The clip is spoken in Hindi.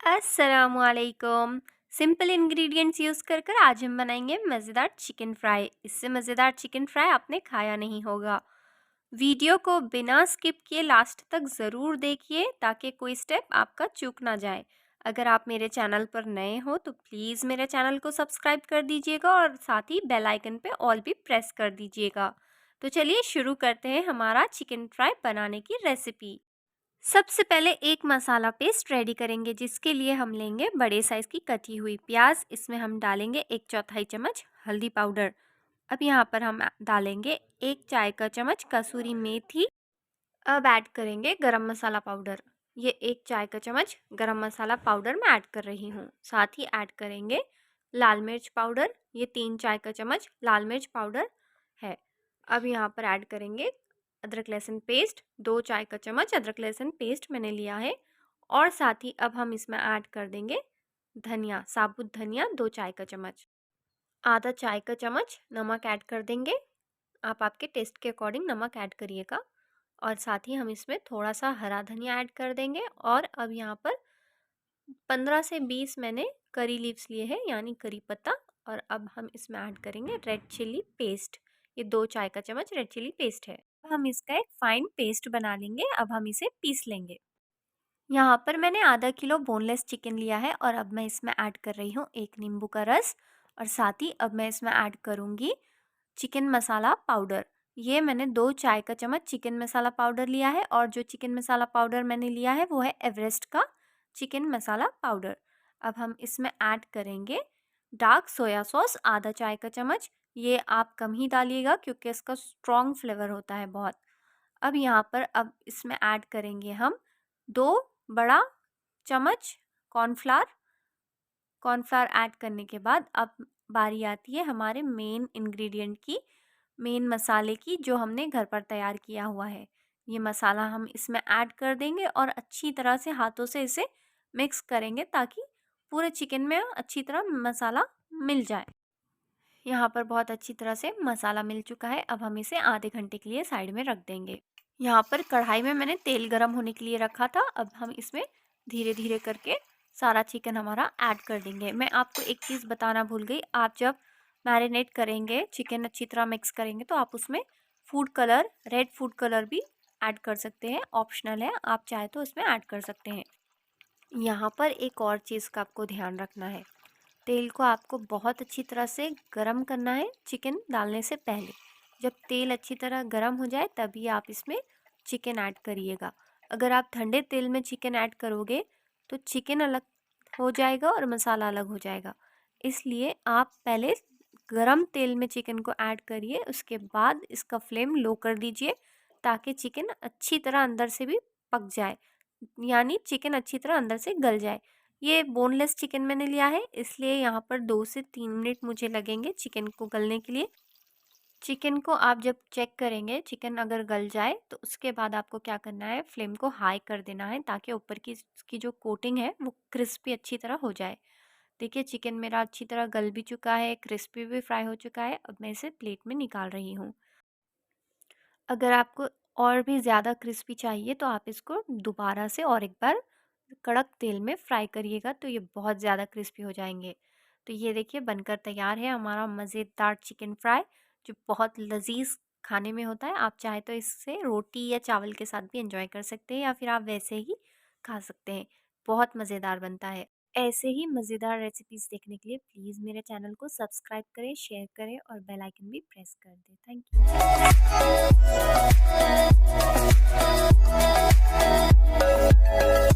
अस्सलामुअलैकुम। सिंपल इंग्रेडिएंट्स यूज़ कर कर आज हम बनाएंगे मज़ेदार चिकन फ्राई। इससे मज़ेदार चिकन फ्राई आपने खाया नहीं होगा। वीडियो को बिना स्किप किए लास्ट तक ज़रूर देखिए ताकि कोई स्टेप आपका चूक ना जाए। अगर आप मेरे चैनल पर नए हो तो प्लीज़ मेरे चैनल को सब्सक्राइब कर दीजिएगा और साथ ही बेल आइकन पे ऑल भी प्रेस कर दीजिएगा। तो चलिए शुरू करते हैं हमारा चिकन फ्राई बनाने की रेसिपी। सबसे पहले एक मसाला पेस्ट रेडी करेंगे, जिसके लिए हम लेंगे बड़े साइज़ की कटी हुई प्याज। इसमें हम डालेंगे 1/4 चम्मच हल्दी पाउडर। अब यहाँ पर हम डालेंगे 1 चाय का चम्मच कसूरी मेथी। अब ऐड करेंगे गरम मसाला पाउडर। ये 1 चाय का चम्मच गरम मसाला पाउडर मैं ऐड कर रही हूँ। साथ ही ऐड करेंगे लाल मिर्च पाउडर। ये 3 चाय का चम्मच लाल मिर्च पाउडर है। अब यहाँ पर ऐड करेंगे अदरक लहसुन पेस्ट। 2 चाय का चम्मच अदरक लहसुन पेस्ट मैंने लिया है। और साथ ही अब हम इसमें ऐड कर देंगे धनिया, साबुत धनिया 2 चाय का चम्मच। आधा चाय का चम्मच नमक ऐड कर देंगे। आप आपके टेस्ट के अकॉर्डिंग नमक ऐड करिएगा। और साथ ही हम इसमें थोड़ा सा हरा धनिया ऐड कर देंगे। और अब यहाँ पर 15 से 20 मैंने करी लीव्स लिए हैं, यानी करी पत्ता। और अब हम इसमें ऐड करेंगे रेड चिल्ली पेस्ट। ये 2 चाय का चम्मच रेड चिल्ली पेस्ट है। हम इसका एक फाइन पेस्ट बना लेंगे। अब हम इसे पीस लेंगे। यहाँ पर मैंने आधा किलो बोनलेस चिकन लिया है और अब मैं इसमें ऐड कर रही हूँ 1 नींबू का रस। और साथ ही अब मैं इसमें ऐड करूँगी चिकन मसाला पाउडर। ये मैंने 2 चाय का चम्मच चिकन मसाला पाउडर लिया है। और जो चिकन मसाला पाउडर मैंने लिया है वो है एवरेस्ट का चिकन मसाला पाउडर। अब हम इसमें ऐड करेंगे डार्क सोया सॉस आधा चाय का चम्मच। ये आप कम ही डालिएगा क्योंकि इसका स्ट्रॉन्ग फ्लेवर होता है बहुत। अब यहाँ पर अब इसमें ऐड करेंगे हम 2 बड़ा चम्मच कॉर्नफ्लावर। कॉर्नफ्लावर ऐड करने के बाद अब बारी आती है हमारे मेन इंग्रेडिएंट की, मेन मसाले की, जो हमने घर पर तैयार किया हुआ है। ये मसाला हम इसमें ऐड कर देंगे और अच्छी तरह से हाथों से इसे मिक्स करेंगे ताकि पूरे चिकन में अच्छी तरह मसाला मिल जाए। यहाँ पर बहुत अच्छी तरह से मसाला मिल चुका है। अब हम इसे आधे घंटे के लिए साइड में रख देंगे। यहाँ पर कढ़ाई में मैंने तेल गरम होने के लिए रखा था। अब हम इसमें धीरे धीरे करके सारा चिकन हमारा ऐड कर देंगे। मैं आपको एक चीज़ बताना भूल गई, आप जब मैरिनेट करेंगे चिकन अच्छी तरह मिक्स करेंगे तो आप उसमें food colour, red food colour भी ऐड कर सकते हैं। ऑप्शनल है, आप चाहे तो उसमें ऐड कर सकते हैं। यहाँ पर एक और चीज़ का आपको ध्यान रखना है, तेल को आपको बहुत अच्छी तरह से गरम करना है चिकन डालने से पहले। जब तेल अच्छी तरह गरम हो जाए तभी आप इसमें चिकन ऐड करिएगा। अगर आप ठंडे तेल में चिकन ऐड करोगे तो चिकन अलग हो जाएगा और मसाला अलग हो जाएगा। इसलिए आप पहले गरम तेल में चिकन को ऐड करिए, उसके बाद इसका फ्लेम लो कर दीजिए ताकि चिकन अच्छी तरह अंदर से भी पक जाए, यानी चिकन अच्छी तरह अंदर से गल जाए। ये बोनलेस चिकन मैंने लिया है, इसलिए यहाँ पर 2 से 3 मिनट मुझे लगेंगे चिकन को गलने के लिए। चिकन को आप जब चेक करेंगे, चिकन अगर गल जाए तो उसके बाद आपको क्या करना है, फ्लेम को हाई कर देना है ताकि ऊपर की इसकी जो कोटिंग है वो क्रिस्पी अच्छी तरह हो जाए। देखिए चिकन मेरा अच्छी तरह गल भी चुका है, क्रिस्पी भी फ्राई हो चुका है। अब मैं इसे प्लेट में निकाल रही हूँ। अगर आपको और भी ज़्यादा क्रिस्पी चाहिए तो आप इसको दोबारा से और एक बार कड़क तेल में फ्राई करिएगा तो ये बहुत ज़्यादा क्रिस्पी हो जाएंगे। तो ये देखिए बनकर तैयार है हमारा मज़ेदार चिकन फ्राई, जो बहुत लजीज खाने में होता है। आप चाहे तो इससे रोटी या चावल के साथ भी एंजॉय कर सकते हैं या फिर आप वैसे ही खा सकते हैं। बहुत मज़ेदार बनता है। ऐसे ही मज़ेदार रेसिपीज़ देखने के लिए प्लीज़ मेरे चैनल को सब्सक्राइब करें, शेयर करें और बेल आइकन भी प्रेस कर दें। Thank you.